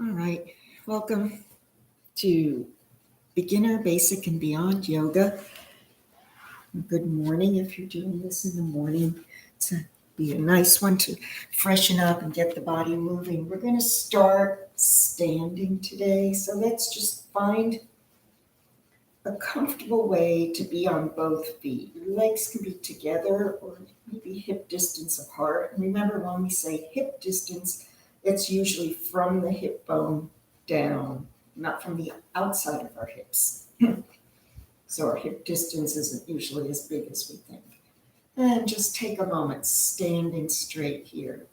All right, welcome to Beginner, Basic, and Beyond Yoga. Good morning if you're doing this in the morning. It's be a nice one to freshen up and get the body moving. We're going to start standing today, so let's just find a comfortable way to be on both feet. Your legs can be together or maybe hip distance apart. And remember, when we say hip distance, it's usually from the hip bone down, not from the outside of our hips. So our hip distance isn't usually as big as we think. And just take a moment standing straight here.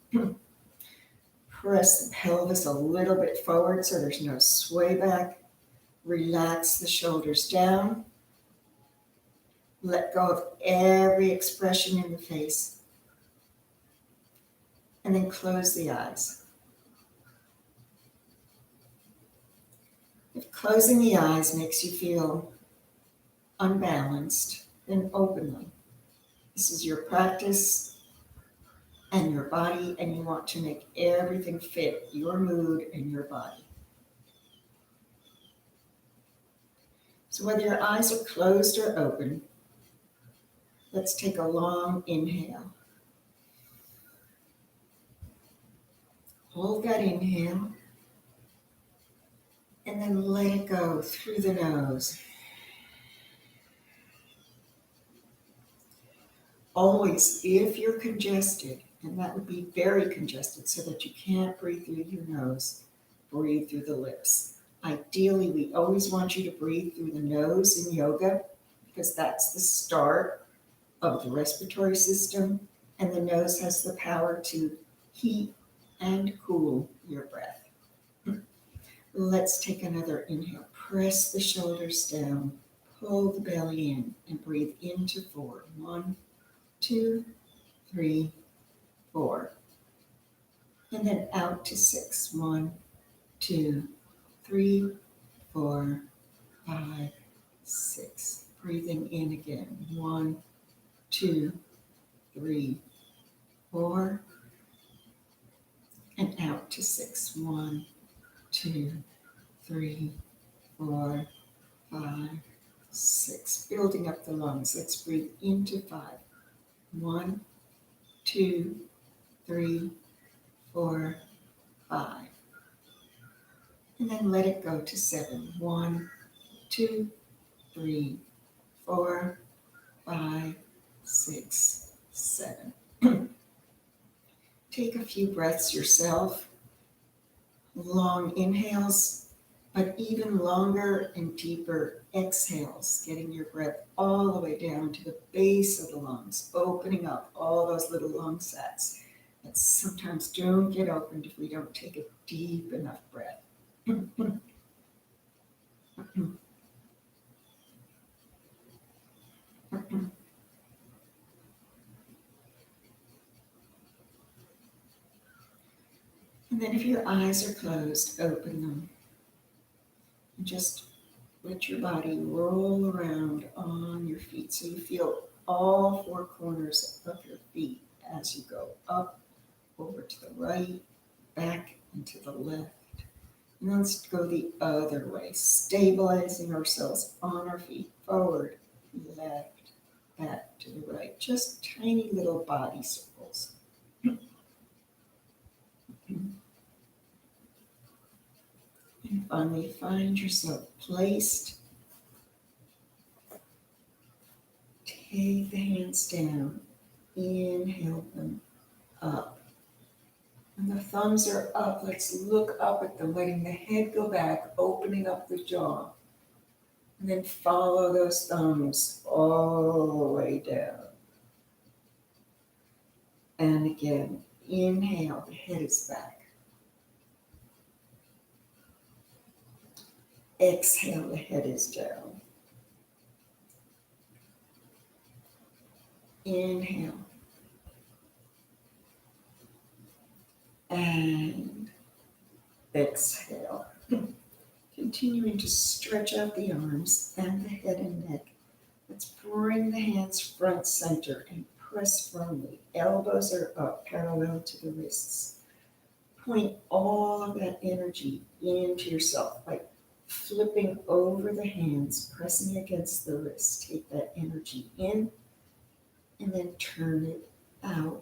Press the pelvis a little bit forward so there's no sway back. Relax the shoulders down. Let go of every expression in the face. And then close the eyes. If closing the eyes makes you feel unbalanced, then open them. This is your practice and your body, and you want to make everything fit your mood and your body. So whether your eyes are closed or open, let's take a long inhale. Hold that inhale, and then let it go through the nose. Always, if you're congested, and that would be very congested so that you can't breathe through your nose, breathe through the lips. Ideally, we always want you to breathe through the nose in yoga because that's the start of the respiratory system, and the nose has the power to heat and cool your breath. Let's take another inhale. Press the shoulders down, pull the belly in, and breathe into 4. 1, 2, 3, 4. And then out to 6. 1, 2, 3, 4, 5, 6. Breathing in again. 1, 2, 3, 4. And out to 6. 1, 2, 3, 4, 5, 6. Building up the lungs. Let's breathe into 5. 1, 2, 3, 4, 5. And then let it go to 7. 1, 2, 3, 4, 5, 6, 7. Take a few breaths yourself. Long inhales, but even longer and deeper exhales, getting your breath all the way down to the base of the lungs, opening up all those little lung sacs that sometimes don't get opened if we don't take a deep enough breath. And then if your eyes are closed, open them. And just let your body roll around on your feet so you feel all 4 corners of your feet as you go up, over to the right, back, and to the left. And let's go the other way, stabilizing ourselves on our feet, forward, left, back, to the right. Just tiny little body circles. And finally, find yourself placed. Take the hands down. Inhale them up. And the thumbs are up. Let's look up at them, letting the head go back, opening up the jaw. And then follow those thumbs all the way down. And again, inhale, the head is back. Exhale, the head is down. Inhale. And exhale. Continuing to stretch out the arms and the head and neck. Let's bring the hands front center and press firmly. Elbows are up, parallel to the wrists. Point all of that energy into yourself by flipping over the hands, pressing against the wrists. Take that energy in and then turn it out.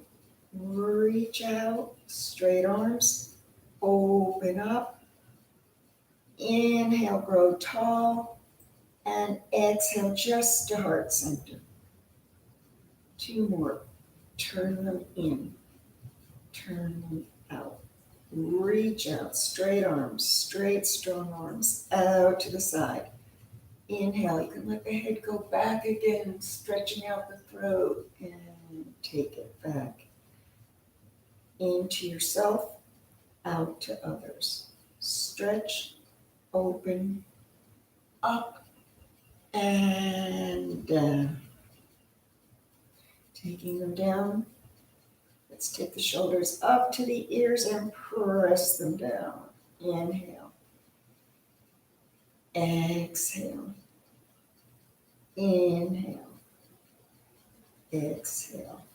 Reach out, straight arms, open up. Inhale, grow tall, and exhale just to heart center. 2 more. Turn them in, turn them out. Reach out, straight arms, straight, strong arms, out to the side. Inhale, you can let the head go back again, stretching out the throat, and take it back. Into yourself, out to others. Stretch, open, up, and down. Taking them down. Let's take the shoulders up to the ears and press them down. Inhale. Exhale. Inhale. Exhale.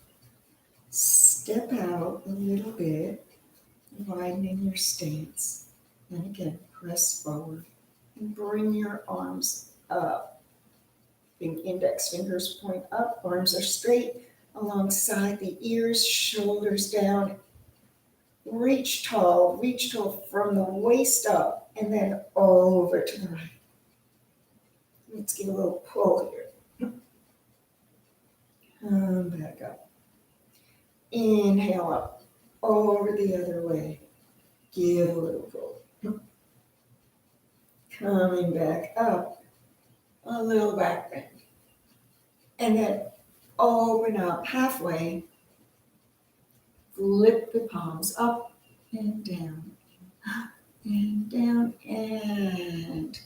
Step out a little bit, widening your stance. And again, press forward and bring your arms up. Index fingers point up, arms are straight alongside the ears, shoulders down. Reach tall from the waist up and then over to the right. Let's give a little pull here. Come back up. Inhale up, over the other way. Give a little pull. Coming back up, a little back bend. And then open up halfway. Flip the palms up and down, and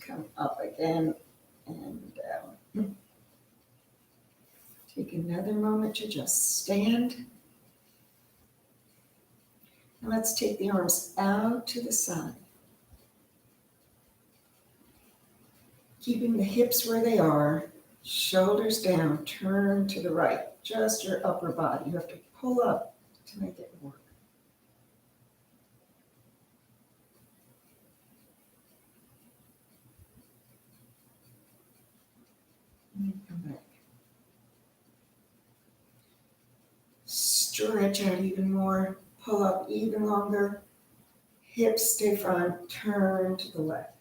come up again and down. Take another moment to just stand. And let's take the arms out to the side. Keeping the hips where they are, shoulders down, turn to the right. Just your upper body. You have to pull up to make it work. And come back. Stretch out even more. Pull up even longer. Hips stay front. Turn to the left.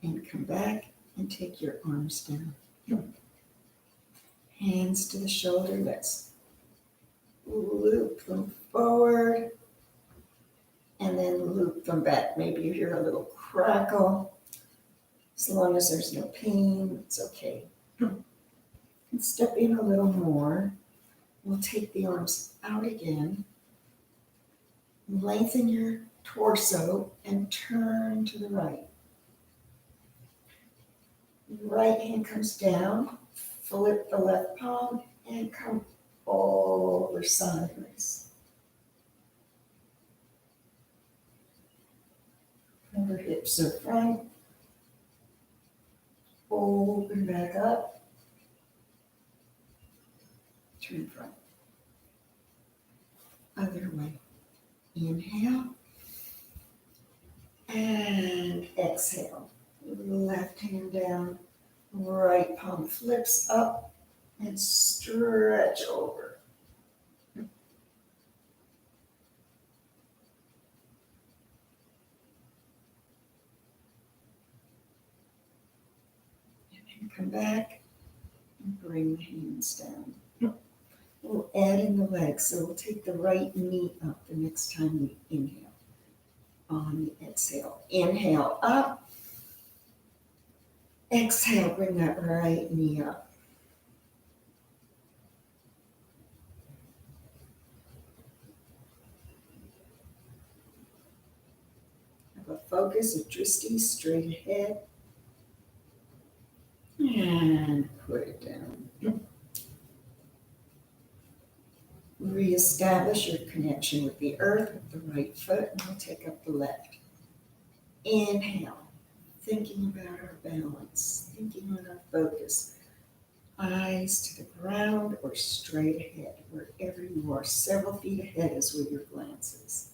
And come back and take your arms down. Hands to the shoulder. Let's loop them forward and then loop them back. Maybe you hear a little crackle. As long as there's no pain, it's okay. And step in a little more. We'll take the arms out again. Lengthen your torso and turn to the right. Right hand comes down, flip the left palm, and come over sideways. Remember, hips are front. Open back up. Turn front. Other way. Inhale. And exhale. Left hand down. Right palm flips up and stretch over. come back and bring the hands down. We'll add in the legs, so we'll take the right knee up the next time we inhale. On the exhale, inhale up. Exhale, bring that right knee up. Have a focus, a drishti straight ahead. And put it down. Reestablish your connection with the earth with the right foot, and we'll take up the left. Inhale, thinking about our balance, thinking on our focus. Eyes to the ground or straight ahead, wherever you are. Several feet ahead is where your glance is.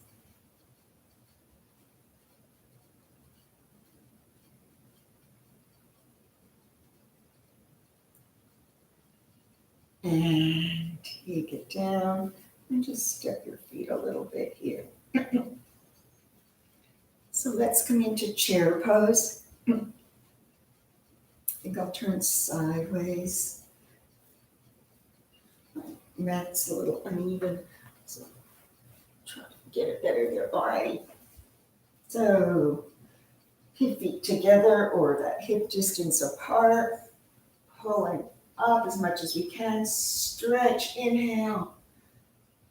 And take it down and just step your feet a little bit here. So let's come into chair pose. I think I'll turn sideways. My mat's a little uneven, so try to get it better there. All right. So hip feet together or that hip distance apart. Pulling up as much as we can. Stretch, inhale.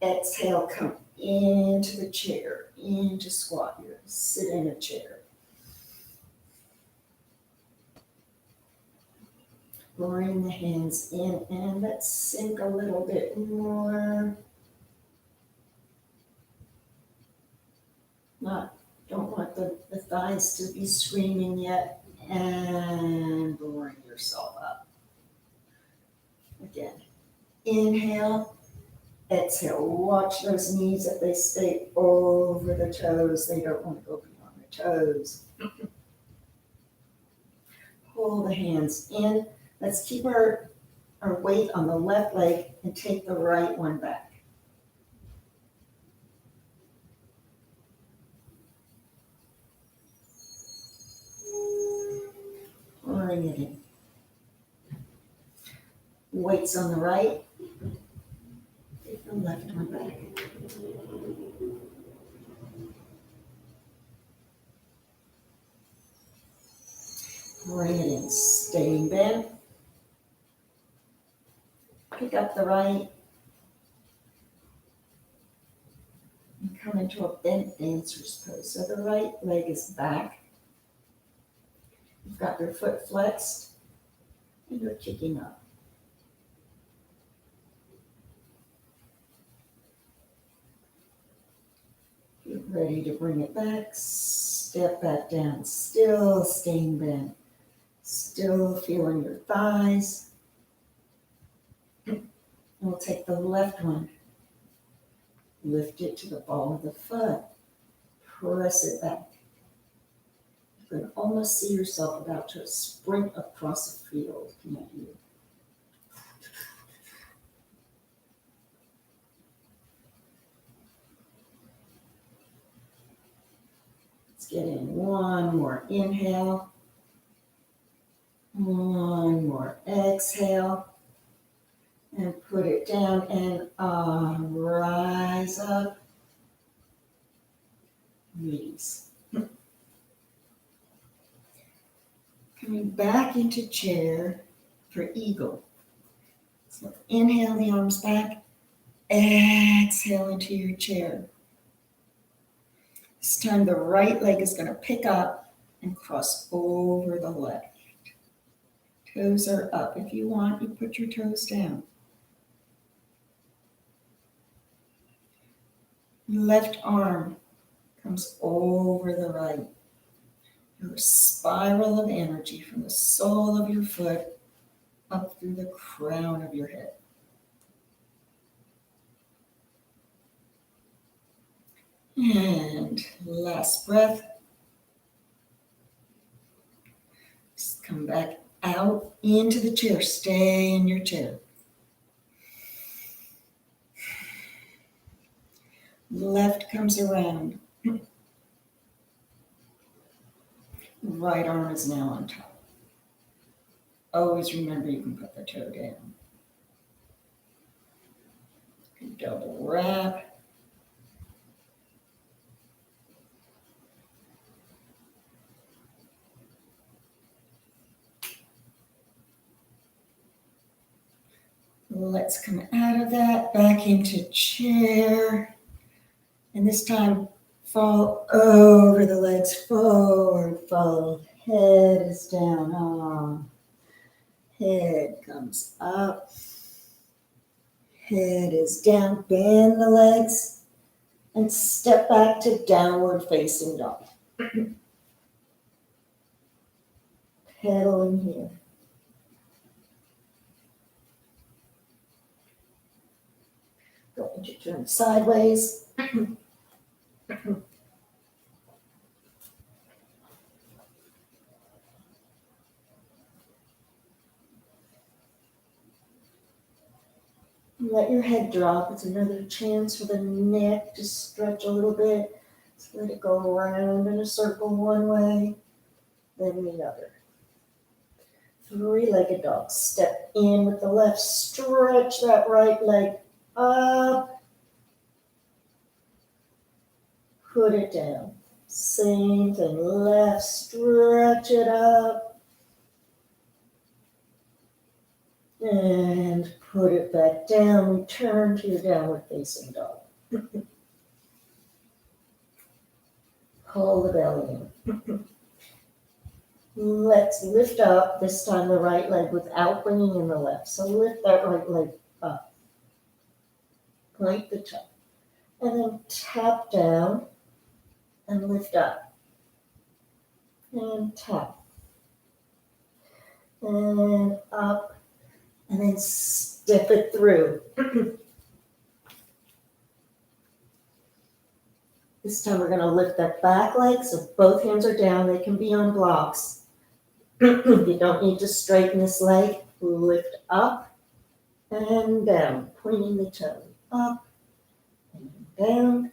Exhale, come into the chair, into squat here. Sit in a chair. Bring the hands in and let's sink a little bit more. Don't want the thighs to be screaming yet. And bring yourself up. Again, inhale. Exhale, watch those knees if they stay over the toes. They don't want to go beyond the toes. Pull the hands in. Let's keep our weight on the left leg and take the right one back. Bring it in. Weights on the right. The left one back. Bring it in, staying bent. Pick up the right. And come into a bent dancer's pose. So the right leg is back. You've got your foot flexed and you're kicking up. Get ready to bring it back, step back down, still staying bent, still feeling your thighs. And we'll take the left one, lift it to the ball of the foot, press it back. You can almost see yourself about to sprint across a field, can't you? Get in one more inhale, one more exhale, and put it down and rise up, release. Coming back into chair for eagle. So inhale the arms back, exhale into your chair. This time the right leg is going to pick up and cross over the left. Toes are up. If you want, you put your toes down. Left arm comes over the right. Your spiral of energy from the sole of your foot up through the crown of your head. And last breath. Just come back out into the chair. Stay in your chair. Left comes around. Right arm is now on top. always remember you can put the toe down. You can double wrap. Let's come out of that, back into chair. And this time, fall over the legs, forward fold. Head is down, arm. Head comes up. Head is down, bend the legs, and step back to downward facing dog. Pedaling here. Going to turn sideways. Let your head drop. It's another chance for the neck to stretch a little bit. So let it go around in a circle one way, then the other. Three-legged dog. Step in with the left. Stretch that right leg up. Put it down. Same thing. Left. Stretch it up. And put it back down. Return to your downward facing dog. Pull the belly in. Let's lift up, this time the right leg without bringing in the left. So lift that right leg up. Point the toe. And then tap down and lift up. And tap. And up. And then step it through. This time we're going to lift that back leg so both hands are down. They can be on blocks. You don't need to straighten this leg. Lift up and down, pointing the toe. Up and down.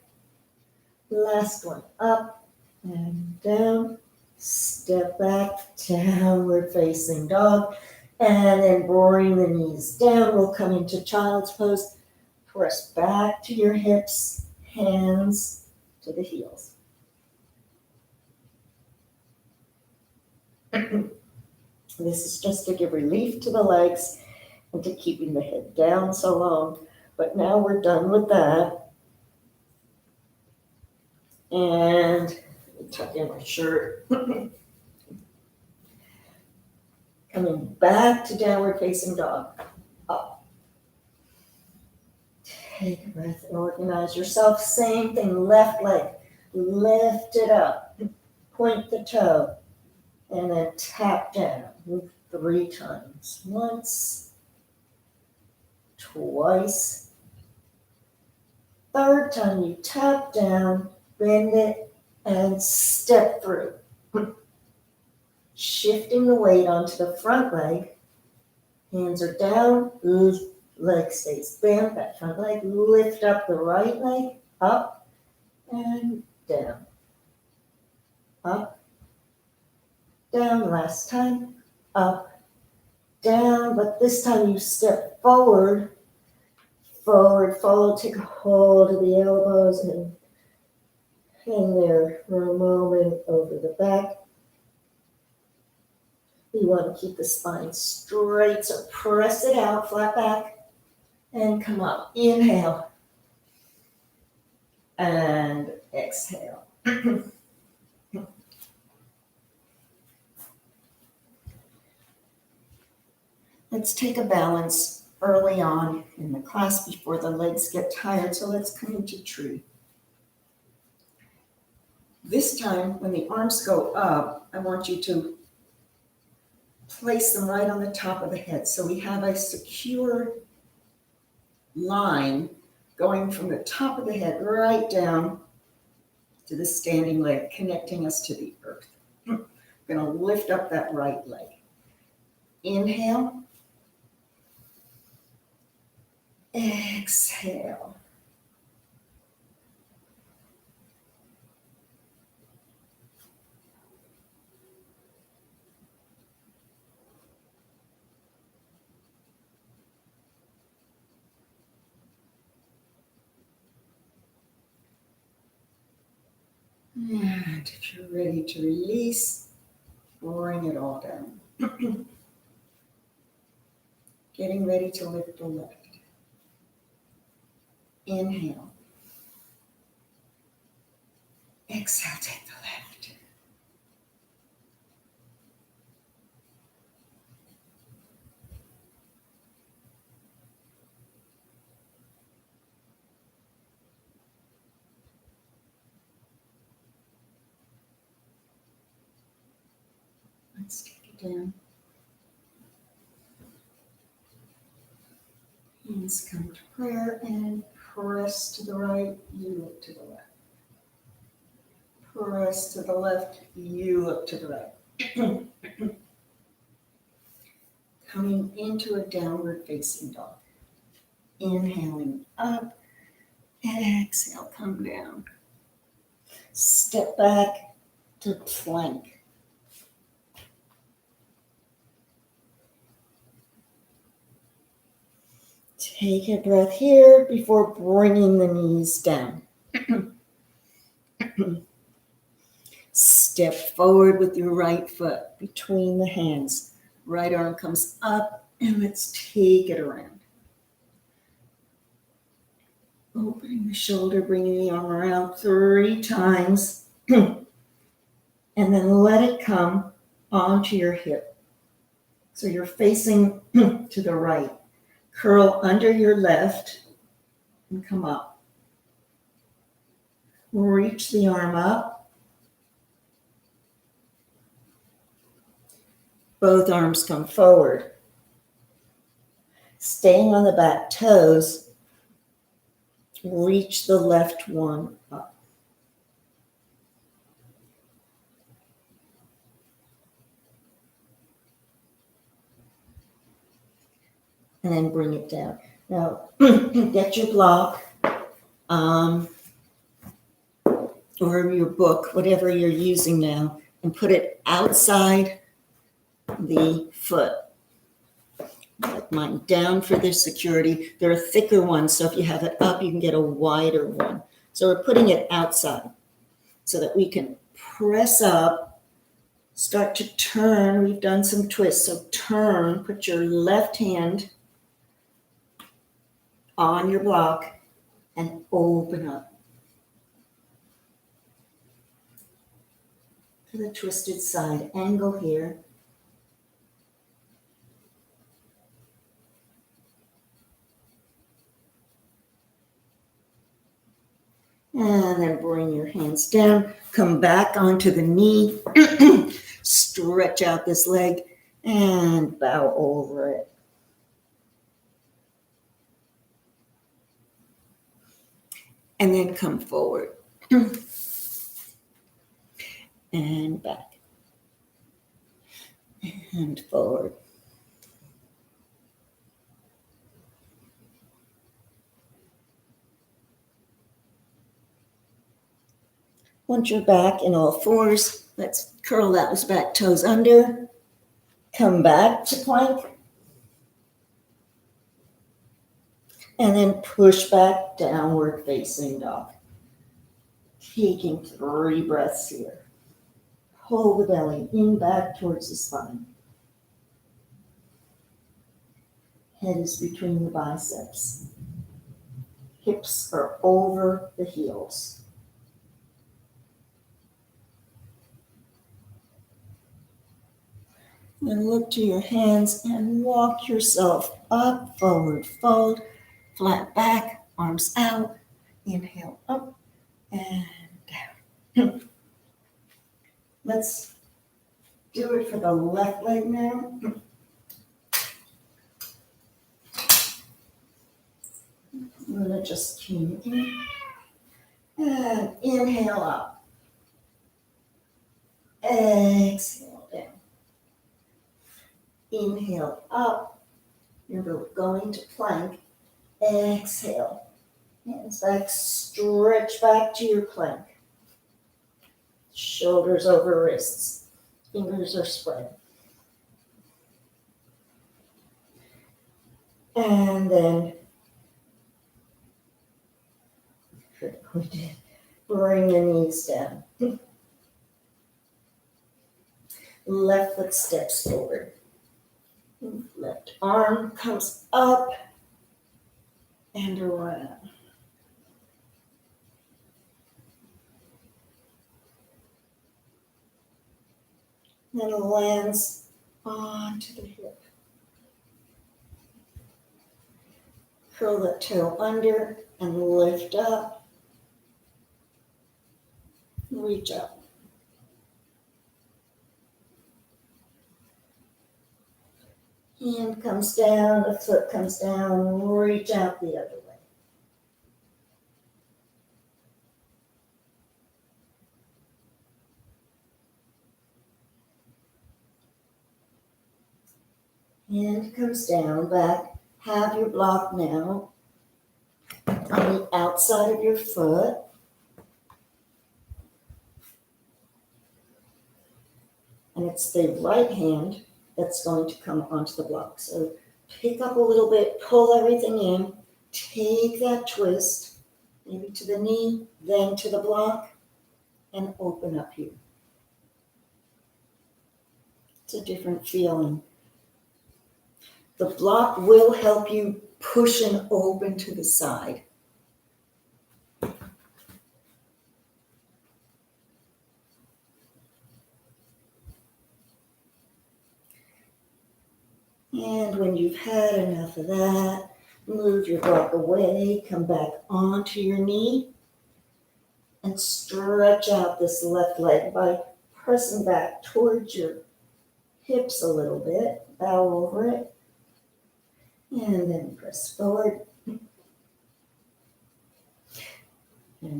Last one, up and down. Step back, downward facing dog. And then bring the knees down. We'll come into child's pose. Press back to your hips, hands to the heels. This is just to give relief to the legs and to keeping the head down so long. But now we're done with that. And tuck in my shirt. Coming back to downward facing dog. Up. Take a breath and organize yourself. Same thing, left leg. Lift it up. Point the toe. And then tap down. Move 3 times. Once. Twice. Third time you tap down, bend it, and step through. Shifting the weight onto the front leg. Hands are down, leg stays bent, that front leg. Lift up the right leg, up and down. Up, down, last time, up, down, but this time you step forward, fold, take a hold of the elbows and hang there for a moment over the back. You want to keep the spine straight, so press it out, flat back, and come up. Inhale, and exhale. Let's take a balance early on in the class before the legs get tired, so let's come into tree. This time, when the arms go up, I want you to place them right on the top of the head. So we have a secure line going from the top of the head right down to the standing leg, connecting us to the earth. I'm going to lift up that right leg. Inhale. Exhale. And if you're ready to release, bring it all down. Getting ready to lift the left. Inhale. Exhale, take the left. Let's take it down. Hands come to prayer and press to the right, you look to the left. Press to the left, you look to the right. Coming into a downward facing dog. Inhaling up, exhale, come down. Step back to plank. Take a breath here before bringing the knees down. Step forward with your right foot between the hands. Right arm comes up and let's take it around. Opening the shoulder, bringing the arm around 3 times. And then let it come onto your hip. So you're facing to the right. Curl under your left and come up. Reach the arm up. Both arms come forward. Staying on the back toes, reach the left one up. And then bring it down. Now, get your block or your book, whatever you're using now, and put it outside the foot. Like mine, down for the security. There are thicker ones, so if you have it up, you can get a wider one. So we're putting it outside so that we can press up, start to turn. We've done some twists, so turn, put your left hand on your block and open up to the twisted side. Angle here. And then bring your hands down. Come back onto the knee. Stretch out this leg and bow over it. And then come forward. And back. And forward. Once you're back in all fours, let's curl those back toes under. Come back to plank. And then push back, downward facing dog. Taking 3 breaths here. Pull the belly in back towards the spine. Head is between the biceps. Hips are over the heels. Then look to your hands and walk yourself up, forward, fold, flat back, arms out. Inhale up and down. Let's do it for the left leg now. I'm going to just tune in. And inhale up. Exhale down. Inhale up. Remember, we're going to plank. Exhale. Hands back, stretch back to your plank. Shoulders over wrists. Fingers are spread. And then we did bring the knees down. Left foot steps forward. Left arm comes up and around. Then lands onto the hip. Curl the toe under and lift up. Reach up. Hand comes down, the foot comes down, reach out the other way. Hand comes down, back. Have your block now on the outside of your foot. And it's the right hand that's going to come onto the block. So pick up a little bit, pull everything in, take that twist, maybe to the knee, then to the block, and open up here. It's a different feeling. The block will help you push and open to the side. And when you've had enough of that, move your block away, come back onto your knee, and stretch out this left leg by pressing back towards your hips a little bit, bow over it, and then press forward, and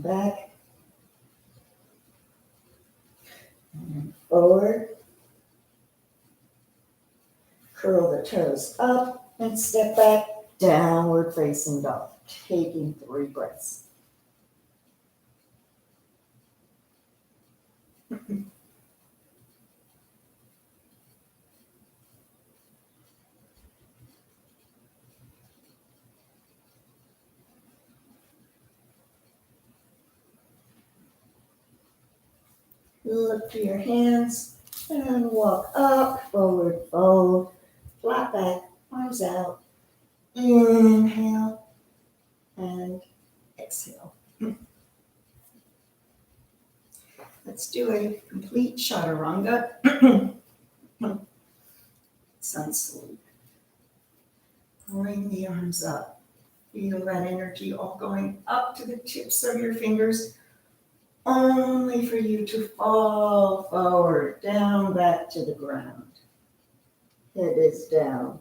back, and forward. Curl the toes up and step back, downward facing dog, taking 3 breaths. Look to your hands and walk up, forward fold, flat back, arms out. Inhale and exhale. Let's do a complete chaturanga. Sun salute. Bring the arms up. Feel that energy all going up to the tips of your fingers, only for you to fall forward, down back to the ground. Head is down.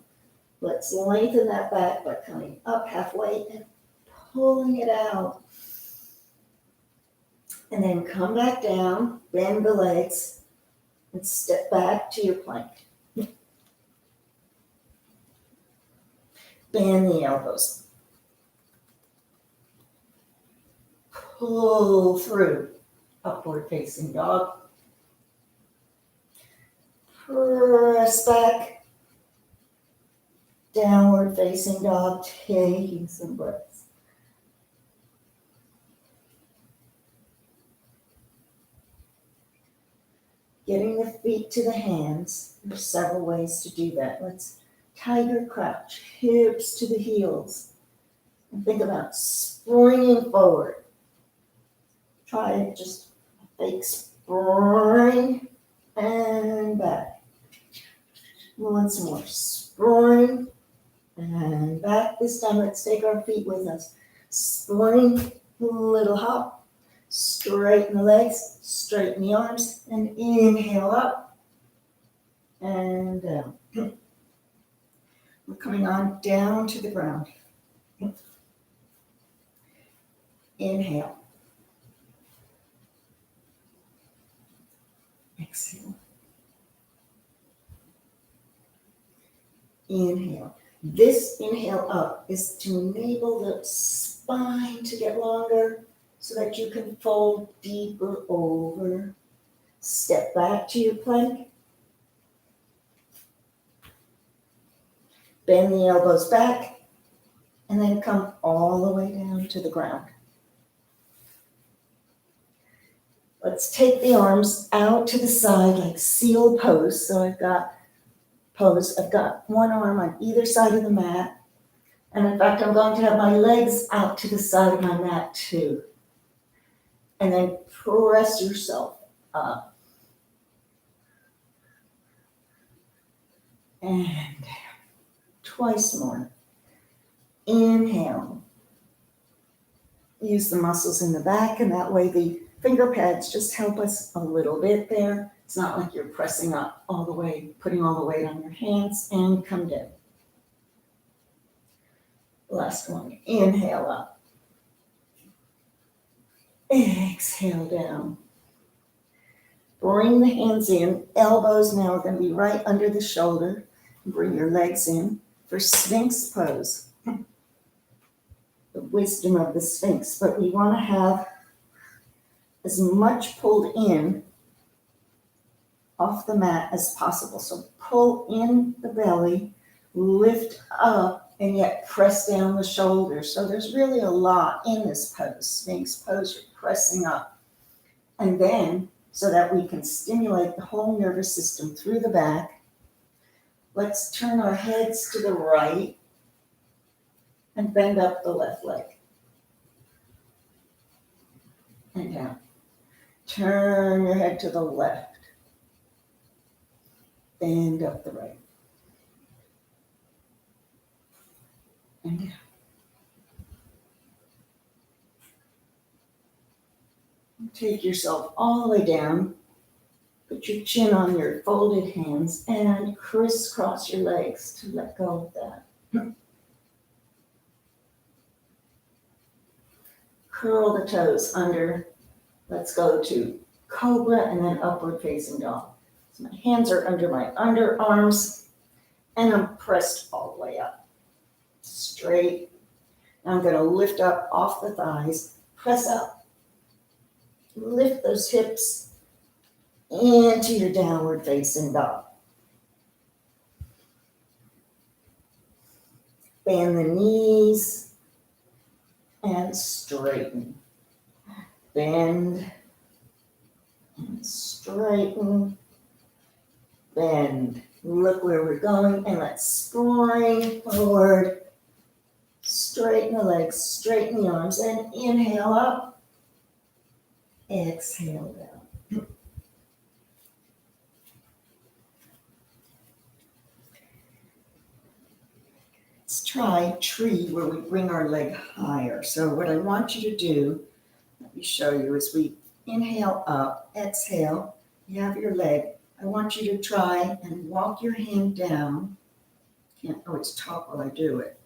Let's lengthen that back by coming up halfway and pulling it out. And then come back down, bend the legs, and step back to your plank. Bend the elbows. Pull through, upward facing dog. Press back, downward facing dog, taking some breaths. Getting the feet to the hands, there's several ways to do that. Let's tiger crouch, hips to the heels. And think about springing forward. Try just a fake spring and back. Once more, spring and back. This time, let's take our feet with us. Spring, little hop, straighten the legs, straighten the arms, and inhale up and down. We're coming on down to the ground. Inhale. Exhale. Inhale. This inhale up is to enable the spine to get longer so that you can fold deeper over. Step back to your plank. Bend the elbows back and then come all the way down to the ground. Let's take the arms out to the side like seal pose. So I've got one arm on either side of the mat. And in fact, I'm going to have my legs out to the side of my mat too. And then press yourself up. And twice more. Inhale. Use the muscles in the back, and that way the finger pads just help us a little bit there. It's not like you're pressing up all the way, putting all the weight on your hands, and come down. Last one. Inhale up. Exhale down. Bring the hands in. Elbows now are going to be right under the shoulder. Bring your legs in for Sphinx pose. The wisdom of the Sphinx. But we want to have as much pulled in off the mat as possible. So pull in the belly, lift up, and yet press down the shoulders. So there's really a lot in this pose. Sphinx pose, you're pressing up. And then, so that we can stimulate the whole nervous system through the back, let's turn our heads to the right and bend up the left leg. And down. Turn your head to the left. Bend up the right. And down. Take yourself all the way down. Put your chin on your folded hands and crisscross your legs to let go of that. Curl the toes under. Let's go to cobra and then upward facing dog. So my hands are under my underarms and I'm pressed all the way up. Straight. Now I'm going to lift up off the thighs, press up. Lift those hips into your downward facing dog. Bend the knees and straighten. Bend and straighten. Bend. Look where we're going and let's spring forward. Straighten the legs, straighten the arms, and inhale up. Exhale down. Let's try tree where we bring our leg higher. So what I want you to do, let me show you, is we inhale up, exhale, you have your leg. I want you to try and walk your hand down. It's top while I do it,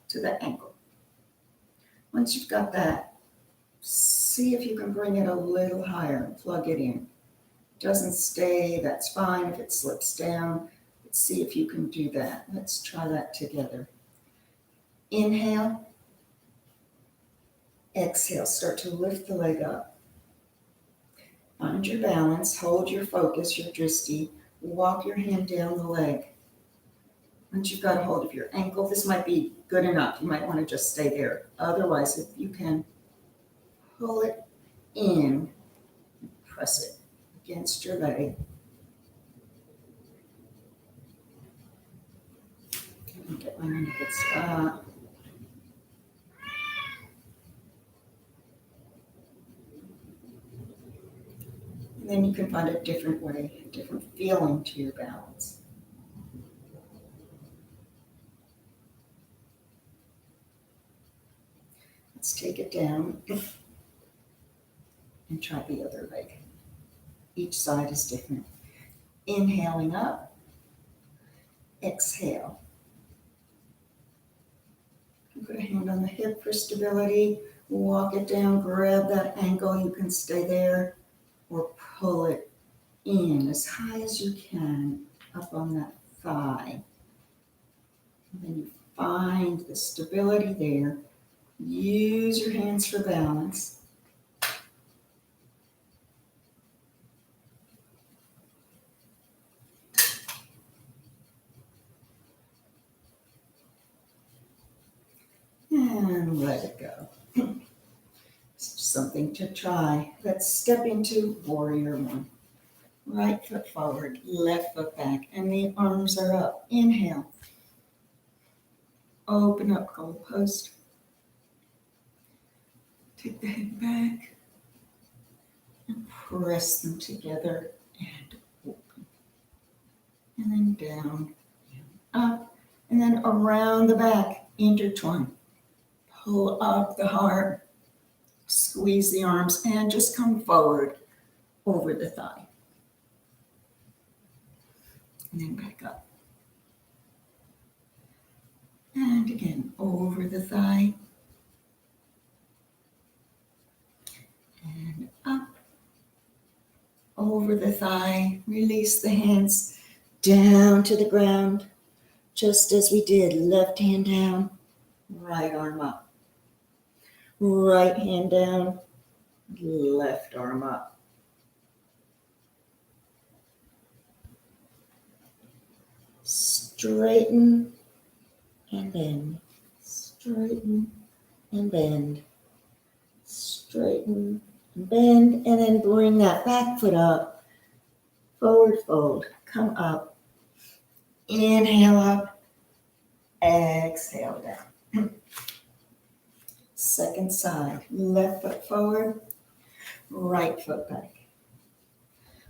to the ankle. Once you've got that, see if you can bring it a little higher and plug it in. Doesn't stay, that's fine. If it slips down, let's see if you can do that. Let's try that together. Inhale. Exhale, start to lift the leg up. Find your balance, hold your focus, your drishti. Walk your hand down the leg. Once you've got a hold of your ankle, this might be good enough. You might want to just stay there. Otherwise, if you can, pull it in, press it against your leg. Get mine in a good spot. And then you can find a different way, a different feeling to your balance. Let's take it down and try the other leg. Each side is different. Inhaling up, exhale. Put a hand on the hip for stability. Walk it down, grab that ankle. You can stay there or pull it in as high as you can up on that thigh. And then you find the stability there. Use your hands for balance. And let it go. Just Something to try. Let's step into warrior one. Right foot forward, left foot back, and the arms are up. Inhale. Open up goal post. Take the head back and press them together and open. And then down and up. And then around the back, intertwine. Pull up the heart, squeeze the arms, and just come forward over the thigh. And then back up. And again, over the thigh. And up. Over the thigh. Release the hands down to the ground. Just as we did, left hand down, right arm up. Right hand down, left arm up. Straighten and bend. Straighten and bend. Straighten and bend. And then bring that back foot up. Forward fold. Come up. Inhale up. Exhale down. Second side. Left foot forward. Right foot back.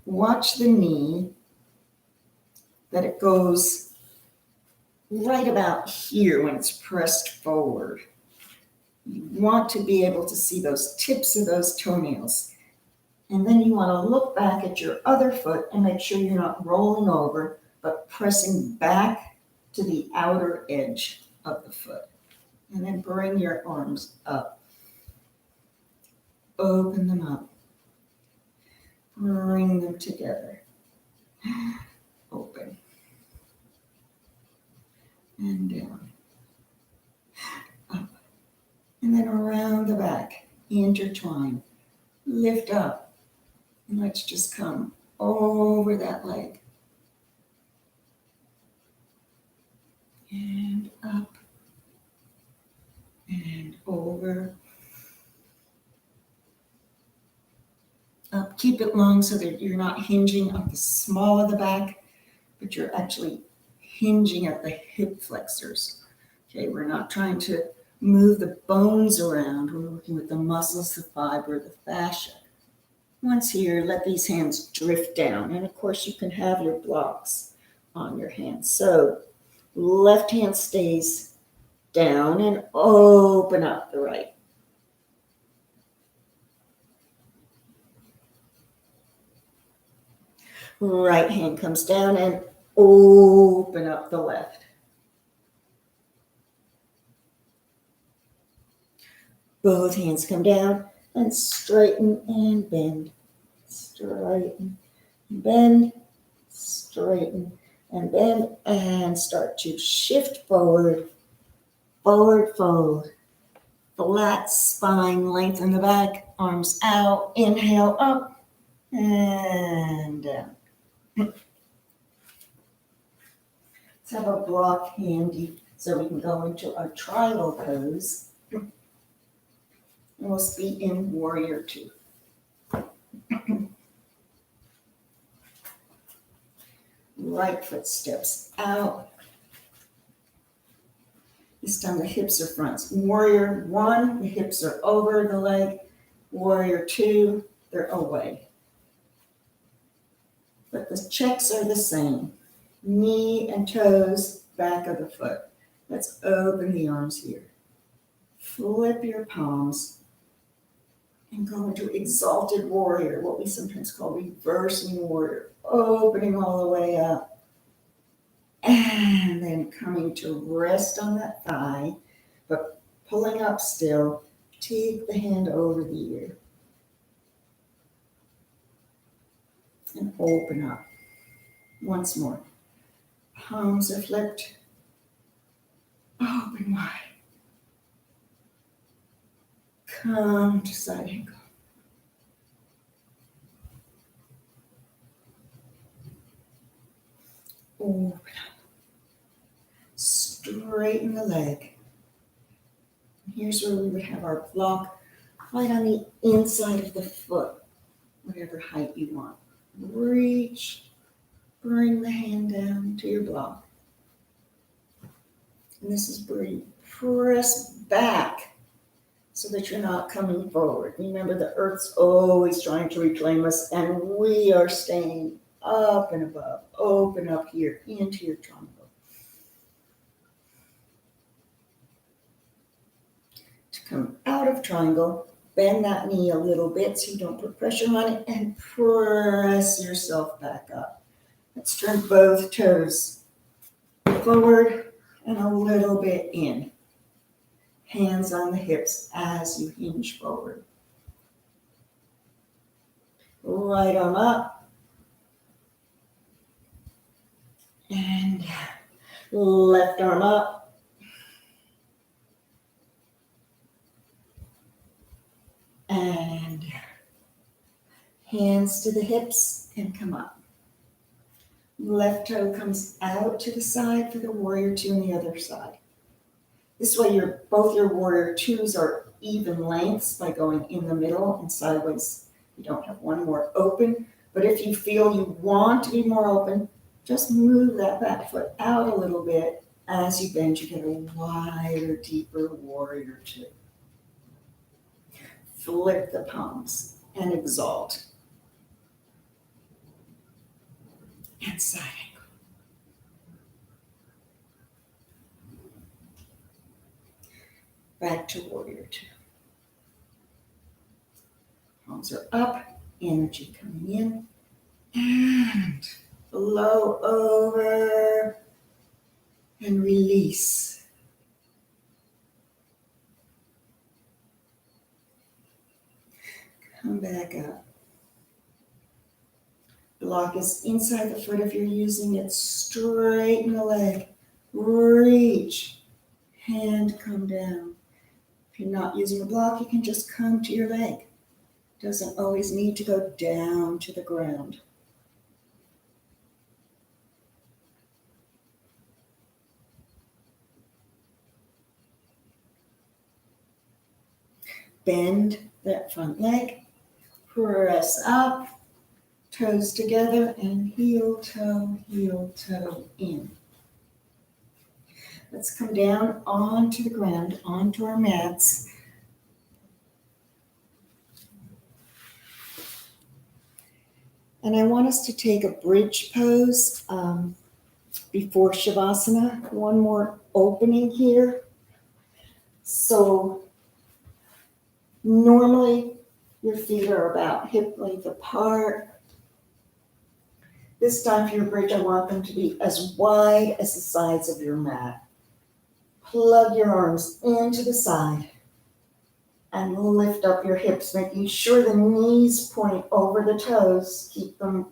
Watch the knee, that it goes right about here when it's pressed forward. You want to be able to see those tips of those toenails. And then you want to look back at your other foot and make sure you're not rolling over, but pressing back to the outer edge of the foot. And then bring your arms up. Open them up. Bring them together. Open. And down. Up. And then around the back. Intertwine. Lift up. And let's just come over that leg. And up. And over. Up. Keep it long so that you're not hinging on the small of the back, but you're actually hinging at the hip flexors. Okay, we're not trying to move the bones around. We're working with the muscles, the fiber, the fascia. Once here, let these hands drift down. And of course, you can have your blocks on your hands. So left hand stays down and open up the right. Right hand comes down and open up the left. Both hands come down and straighten and bend. Straighten and bend. Straighten and bend. And start to shift forward. Forward fold. Flat spine, lengthen the back. Arms out. Inhale up and down. Let's have a block handy so we can go into our triangle pose. And we'll be in warrior two. Right foot steps out. This time the hips are fronts. Warrior one, the hips are over the leg. Warrior two, they're away. But the checks are the same. Knee and toes, back of the foot. Let's open the arms here. Flip your palms and go into exalted warrior, what we sometimes call reversing warrior. Opening all the way up. And then coming to rest on that thigh, but pulling up still. Take the hand over the ear. And open up. Once more. Palms are flipped. Open wide. Come to side angle. Open up. Straighten the leg. Here's where we would have our block right on the inside of the foot, whatever height you want. Reach, bring the hand down to your block. And this is where you press back so that you're not coming forward. Remember, the earth's always trying to reclaim us, and we are staying up and above. Open up here into your triangle. To come out of triangle, bend that knee a little bit so you don't put pressure on it, and press yourself back up. Let's turn both toes forward and a little bit in. Hands on the hips as you hinge forward. Right arm up. And left arm up. And hands to the hips and come up. Left toe comes out to the side for the warrior two on the other side. This way both your warrior twos are even lengths by going in the middle and sideways. You don't have one more open, but if you feel you want to be more open, just move that back foot out a little bit. As you bend, you get a wider, deeper warrior two. Flip the palms and exalt. And side angle. Back to warrior two. Palms are up, energy coming in, and blow over and release. Come back up. Block is inside the foot if you're using it. Straighten the leg. Reach. Hand come down. If you're not using a block, you can just come to your leg. Doesn't always need to go down to the ground. Bend that front leg. Press up. Toes together and heel toe in. Let's come down onto the ground, onto our mats. And I want us to take a bridge pose before Shavasana. One more opening here. So normally your feet are about hip length apart. This time for your bridge, I want them to be as wide as the sides of your mat. Plug your arms into the side and lift up your hips, making sure the knees point over the toes. Keep them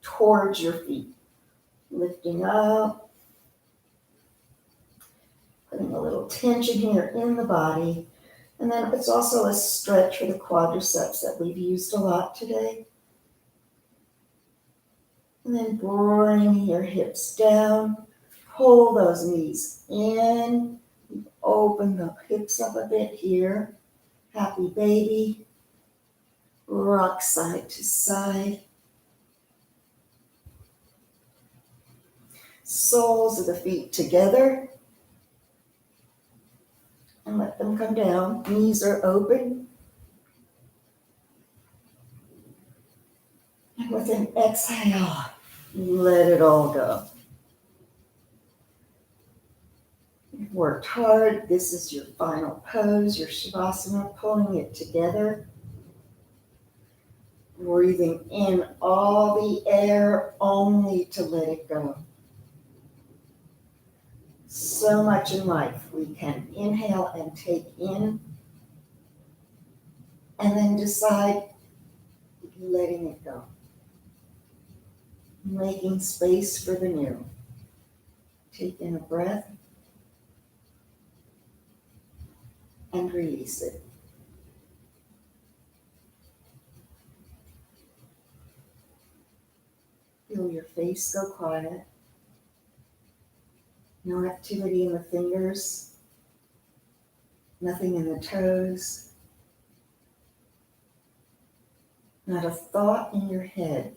towards your feet. Lifting up. Putting a little tension here in the body. And then it's also a stretch for the quadriceps that we've used a lot today. And then bring your hips down. Pull those knees in. Open the hips up a bit here. Happy baby. Rock side to side. Soles of the feet together. And let them come down. Knees are open. And with an exhale, let it all go. You've worked hard. This is your final pose, your Shavasana, pulling it together. Breathing in all the air only to let it go. So much in life we can inhale and take in, and then decide letting it go. Making space for the new. Take in a breath and release it. Feel your face go quiet. No activity in the fingers, nothing in the toes, not a thought in your head.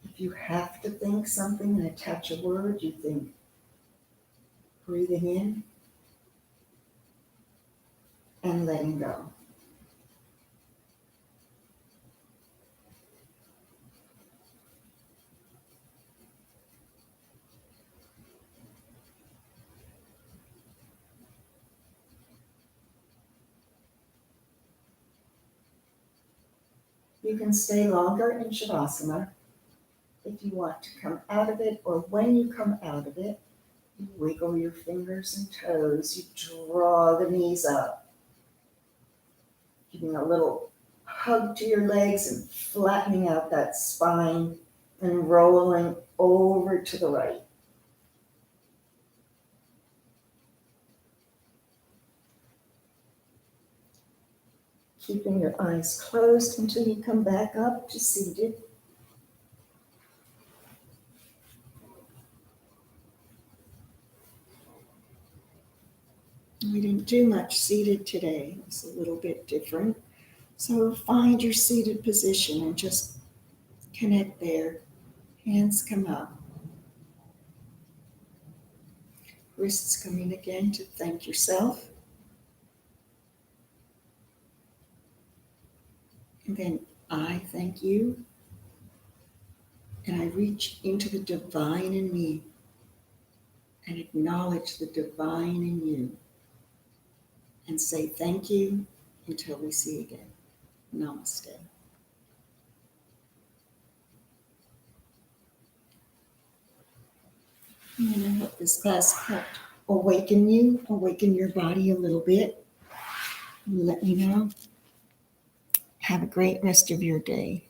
If you have to think something and attach a word, you think breathing in and letting go. You can stay longer in Shavasana if you want to come out of it, or when you come out of it, you wiggle your fingers and toes, you draw the knees up, giving a little hug to your legs and flattening out that spine and rolling over to the right. Keeping your eyes closed until you come back up to seated. We didn't do much seated today. It's a little bit different. So find your seated position and just connect there. Hands come up. Wrists coming again to thank yourself. And then I thank you. And I reach into the divine in me and acknowledge the divine in you. And say thank you until we see again. Namaste. And I hope this class helped awaken you, awaken your body a little bit. Let me know. Have a great rest of your day.